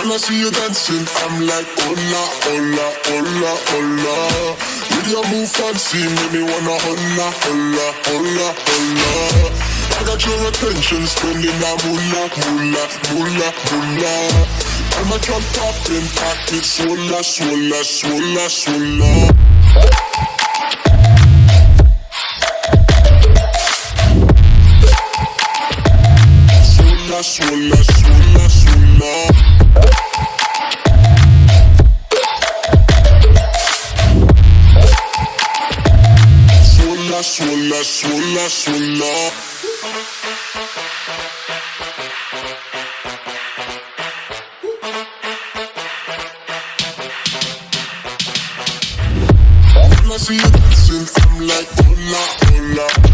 When I see you dancing, I'm like, hola, hola, hola, hola. With your move fancy, make me wanna hola, hola, hola, hola. I got your attention, spending that moolah, moolah, moolah, moolah. I'm a drop popping, pocket, swolla, swolla, swolla, swolla. Swolla, swolla, swolla, swolla. Swolla, swolla, swolla. When I see you dancing, I'm like, hola, hola.